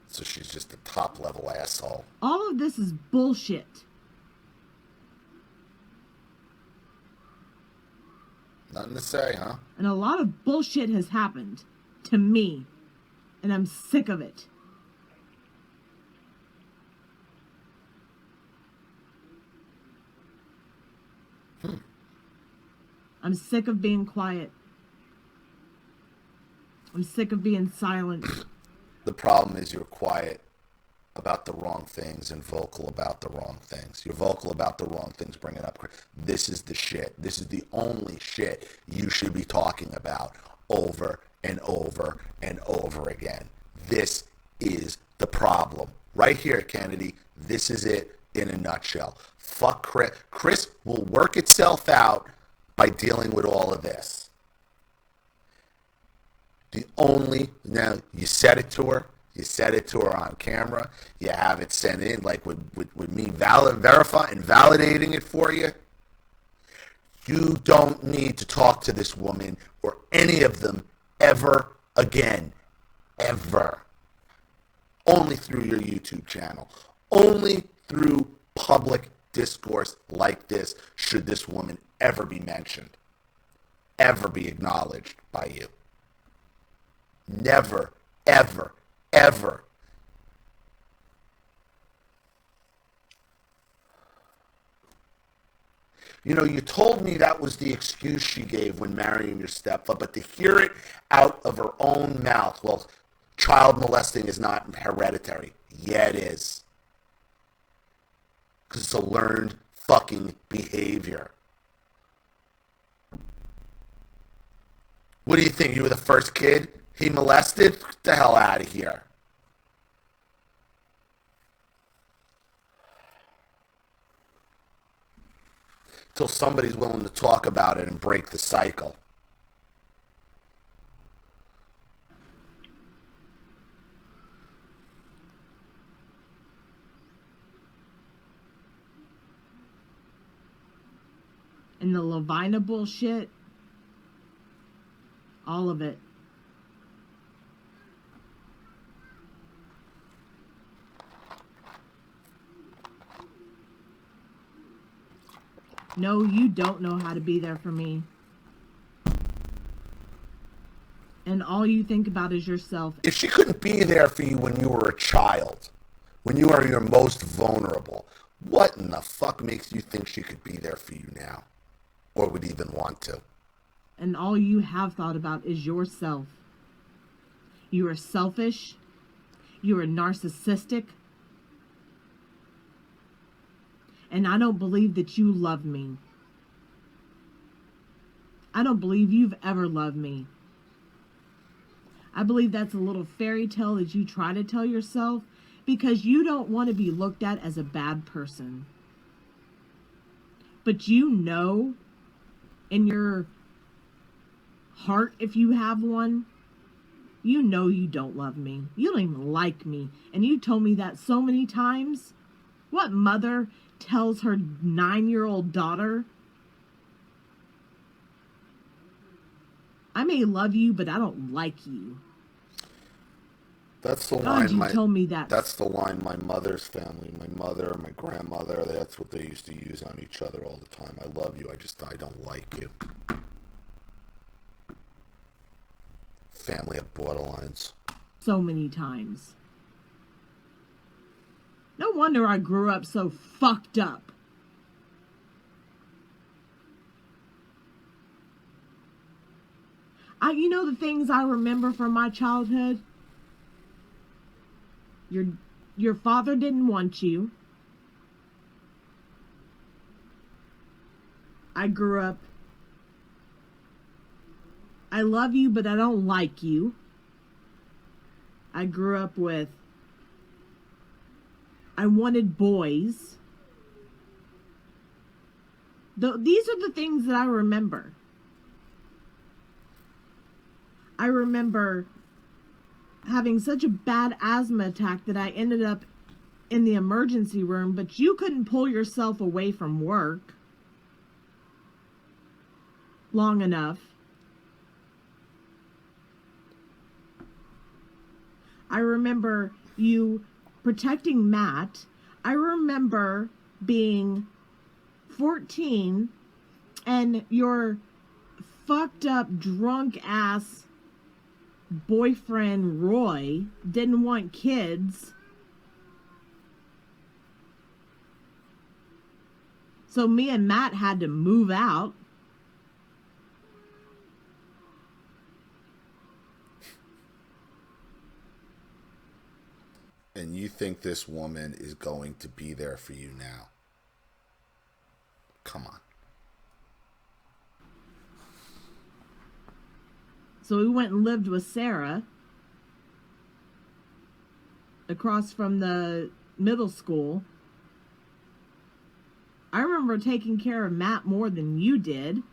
So she's just a top-level asshole. All of this is bullshit. Nothing to say, huh? And a lot of bullshit has happened to me. And I'm sick of it. I'm sick of being quiet. I'm sick of being silent. The problem is you're quiet about the wrong things and vocal about the wrong things. You're vocal about the wrong things, bringing up. This is the shit. This is the only shit you should be talking about over and over and over again. This is the problem. Right here, Kennedy. This is it in a nutshell. Fuck Chris. Chris will work itself out by dealing with all of this. Now, you said it to her. You said it to her on camera. You have it sent in, like with me verifying and validating it for you. You don't need to talk to this woman or any of them ever again. Ever. Only through your YouTube channel. Only through public discourse like this should this woman ever be mentioned. Ever be acknowledged by you. Never, ever, ever. You know, you told me that was the excuse she gave when marrying your stepfather, but to hear it out of her own mouth, well, child molesting is not hereditary. Yeah, it is. Because it's a learned fucking behavior. What do you think? You were the first kid he molested? Get the hell out of here. Till somebody's willing to talk about it and break the cycle. And the Lavina bullshit. All of it. No, you don't know how to be there for me. And all you think about is yourself. If she couldn't be there for you when you were a child, when you are your most vulnerable, what in the fuck makes you think she could be there for you now? Or would even want to? And all you have thought about is yourself. You are selfish. You are narcissistic. And I don't believe that you love me. I don't believe you've ever loved me. I believe that's a little fairy tale that you try to tell yourself because you don't want to be looked at as a bad person. But you know in your heart, if you have one, you know you don't love me. You don't even like me. And you told me that so many times. What mother tells her 9-year-old daughter, I may love you, but I don't like you? That's the God, line. you told me that. That's the line my mother's family, my mother, my grandmother, that's what they used to use on each other all the time. I love you, I don't like you. Family of borderlines. So many times. No wonder I grew up so fucked up. You know the things I remember from my childhood? Your father didn't want you. I grew up, I love you, but I don't like you. I grew up with, I wanted boys. These are the things that I remember. I remember having such a bad asthma attack that I ended up in the emergency room, but you couldn't pull yourself away from work long enough. I remember you protecting Matt. I remember being 14 and your fucked up, drunk ass boyfriend Roy didn't want kids. So me and Matt had to move out. And you think this woman is going to be there for you now? Come on. So we went and lived with Sarah across from the middle school. I remember taking care of Matt more than you did.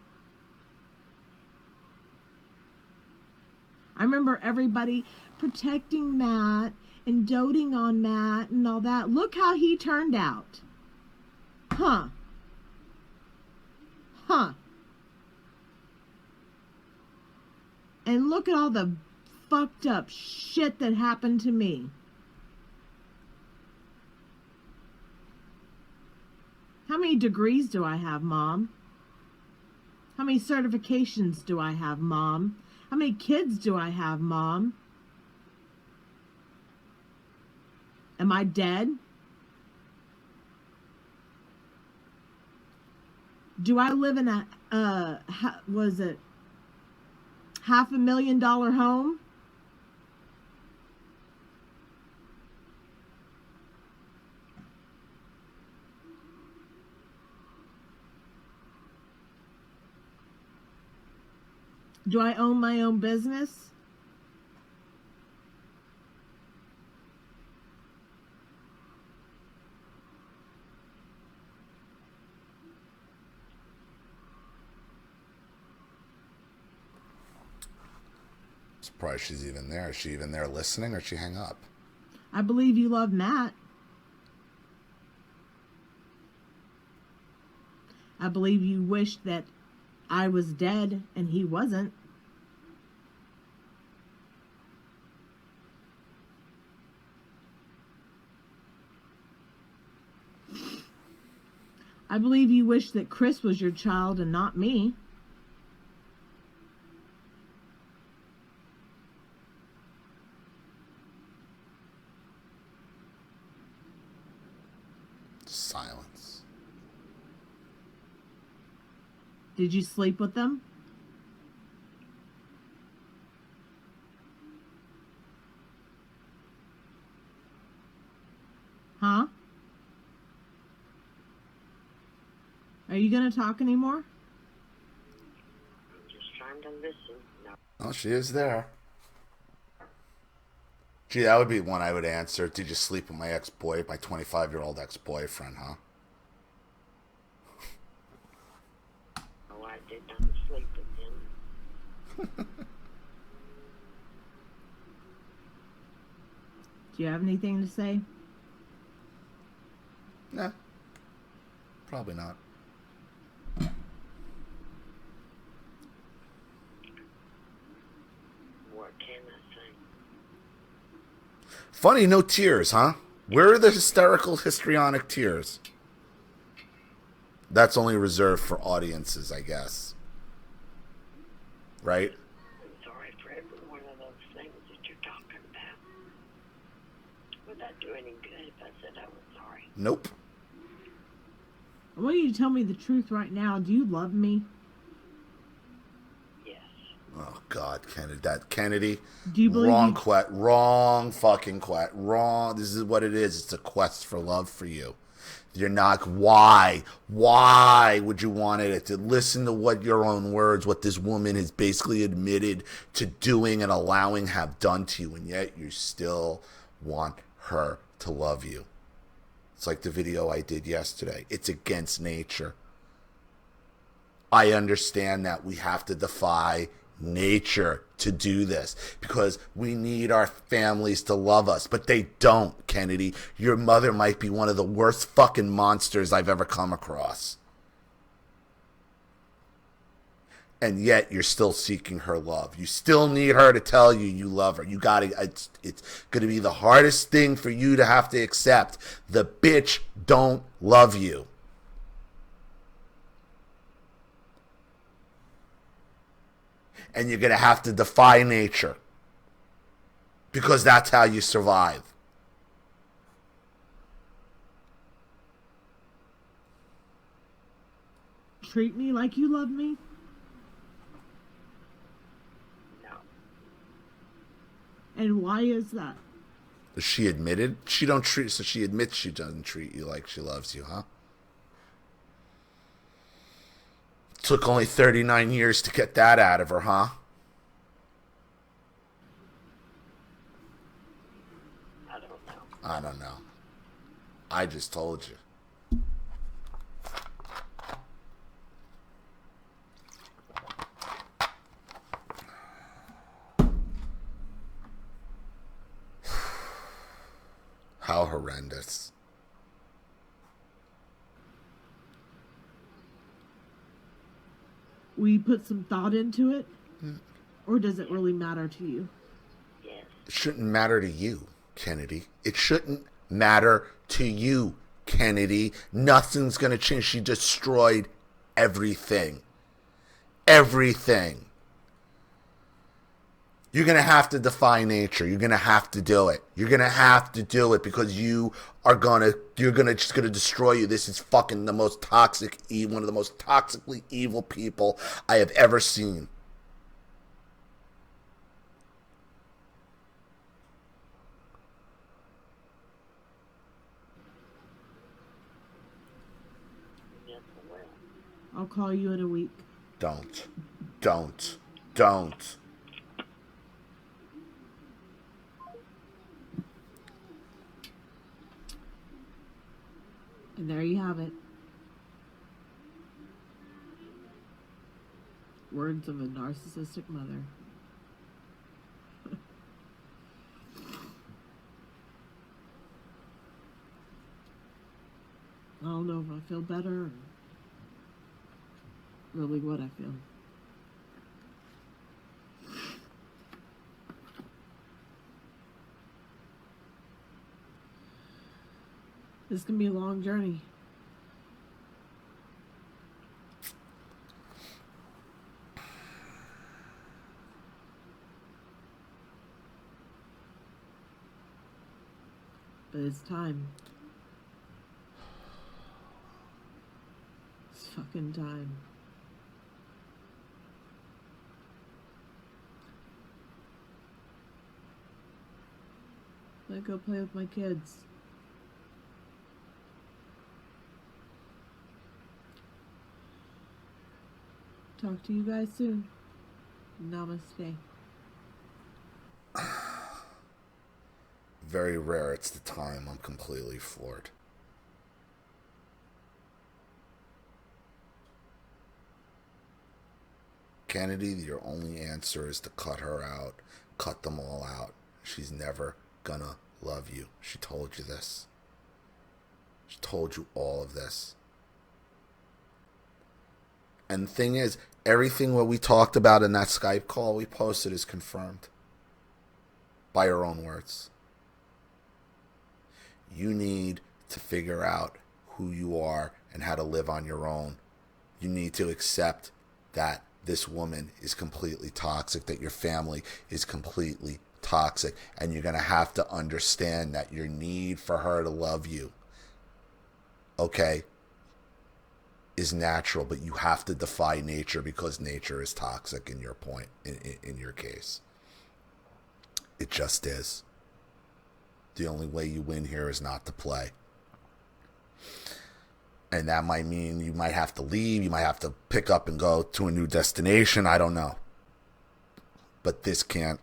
I remember everybody protecting Matt and doting on Matt and all that. Look how he turned out. Huh. And look at all the fucked up shit that happened to me. How many degrees do I have, Mom? How many certifications do I have, Mom? How many kids do I have, Mom? Am I dead? Do I live in a, was it $500,000 home? Do I own my own business? Surprised she's even there. Is she even there listening, or she hang up? I believe you love Matt. I believe you wish that I was dead and he wasn't. I believe you wish that Chris was your child and not me. Silence. Did you sleep with them? Huh? Are you going to talk anymore? I'm just trying to listen. No. Oh, she is there. Gee, that would be one I would answer. Did you sleep with my 25-year-old ex-boyfriend, huh? Oh, I did not sleep with him. Do you have anything to say? Nah. Probably not. What can I say? Funny, no tears, huh? Where are the hysterical, histrionic tears? That's only reserved for audiences, I guess. Right? I'm sorry for every one of those things that you're talking about. Would that do any good if I said I was sorry? Nope. I want you to tell me the truth right now. Do you love me? Yes. Oh, God, Kennedy. Do you believe Wrong fucking quest. Wrong. This is what it is. It's a quest for love for you. You're not. Why? Why would you want it to listen to what your own words, what this woman has basically admitted to doing and allowing have done to you, and yet you still want her to love you? It's like the video I did yesterday. It's against nature. I understand that we have to defy nature to do this because we need our families to love us, but they don't, Kennedy. Your mother might be one of the worst fucking monsters I've ever come across. And yet you're still seeking her love. You still need her to tell you you love her. You gotta, it's going to be the hardest thing for you to have to accept. The bitch don't love you. And you're going to have to defy nature. Because that's how you survive. treat me like you love me? No. And why is that? She admitted she don't treat. So she admits she doesn't treat you like she loves you, huh? Took only 39 years to get that out of her, huh? I don't know. I don't know. I just told you. How horrendous. Will you put some thought into it? Or does it really matter to you? Yes. It shouldn't matter to you, Kennedy. It shouldn't matter to you, Kennedy. Nothing's going to change. She destroyed everything. Everything. You're going to have to defy nature. You're going to have to do it. You're going to have to do it because you're just going to destroy you. This is fucking the most toxic, one of the most toxically evil people I have ever seen. Yes, I will. I'll call you in a week. Don't. And there you have it. Words of a narcissistic mother. I don't know if I feel better or really what I feel. This can be a long journey. But it's time. It's fucking time. Let go play with my kids. Talk to you guys soon. Namaste. Very rare it's the time I'm completely floored. Kennedy, your only answer is to cut her out. Cut them all out. She's never gonna love you. She told you this. She told you all of this. And the thing is, everything what we talked about in that Skype call we posted is confirmed by her own words. You need to figure out who you are and how to live on your own. You need to accept that this woman is completely toxic, that your family is completely toxic, and you're going to have to understand that your need for her to love you, okay, is natural, but you have to defy nature because nature is toxic in your point, in your case. It just is. The only way you win here is not to play. And that might mean you might have to leave. You might have to pick up and go to a new destination. I don't know. But this can't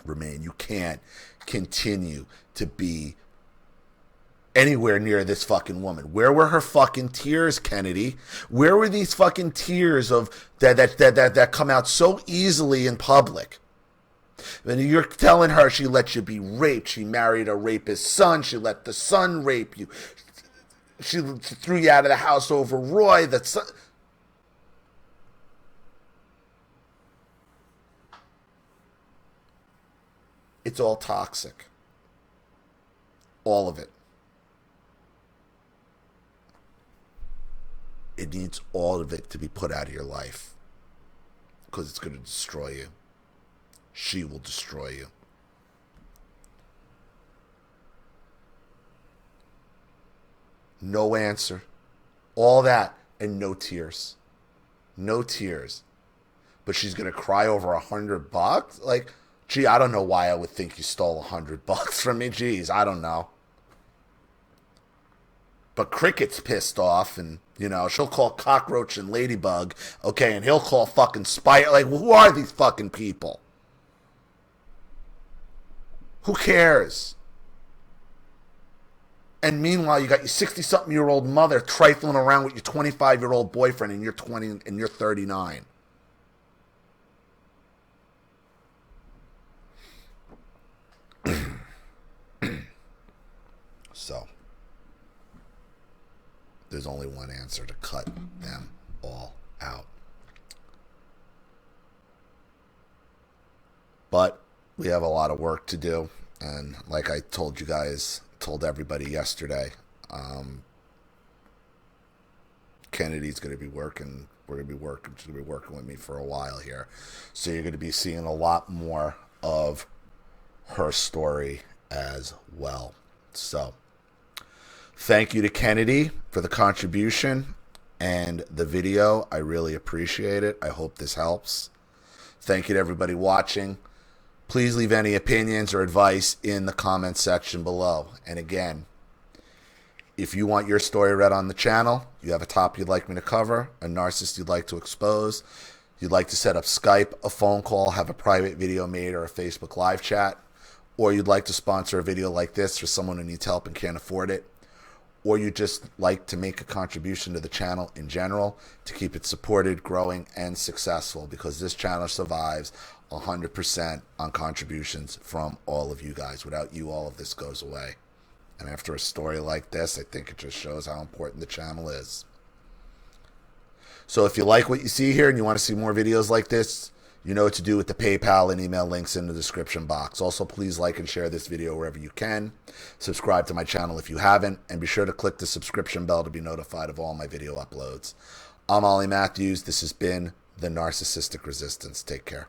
remain. You can't continue to be anywhere near this fucking woman. Where were her fucking tears, Kennedy? Where were these fucking tears of that come out so easily in public? And you're telling her she let you be raped. She married a rapist son. She let the son rape you. She threw you out of the house over Roy. It's all toxic. All of it. It needs all of it to be put out of your life. Because it's going to destroy you. She will destroy you. No answer. All that and no tears. No tears. But she's going to cry over $100? Like, gee, I don't know why I would think you stole $100 from me. Geez, I don't know. But Cricket's pissed off and, you know, she'll call Cockroach and Ladybug, okay, and he'll call fucking Spider. Like, who are these fucking people? Who cares? And meanwhile, you got your 60-something-year-old mother trifling around with your 25-year-old boyfriend, and you're 20 and you're 39. So, there's only one answer: to cut them all out. But we have a lot of work to do, and like I told you guys, told everybody yesterday, Kennedy's going to be working. She's going to be working with me for a while here, so you're going to be seeing a lot more of her story as well. So, thank you to Kennedy for the contribution and the video. I really appreciate it. I hope this helps. Thank you to everybody watching. Please leave any opinions or advice in the comment section below. And again, if you want your story read on the channel, you have a topic you'd like me to cover, a narcissist you'd like to expose, you'd like to set up Skype, a phone call, have a private video made, or a Facebook live chat, or you'd like to sponsor a video like this for someone who needs help and can't afford it, or you just like to make a contribution to the channel in general to keep it supported, growing, and successful, because this channel survives 100% on contributions from all of you guys. Without you, all of this goes away. And after a story like this, I think it just shows how important the channel is. So if you like what you see here and you want to see more videos like this, you know what to do with the PayPal and email links in the description box. Also, please like and share this video wherever you can. Subscribe to my channel if you haven't, and be sure to click the subscription bell to be notified of all my video uploads. I'm Ollie Matthews. This has been the Narcissistic Resistance. Take care.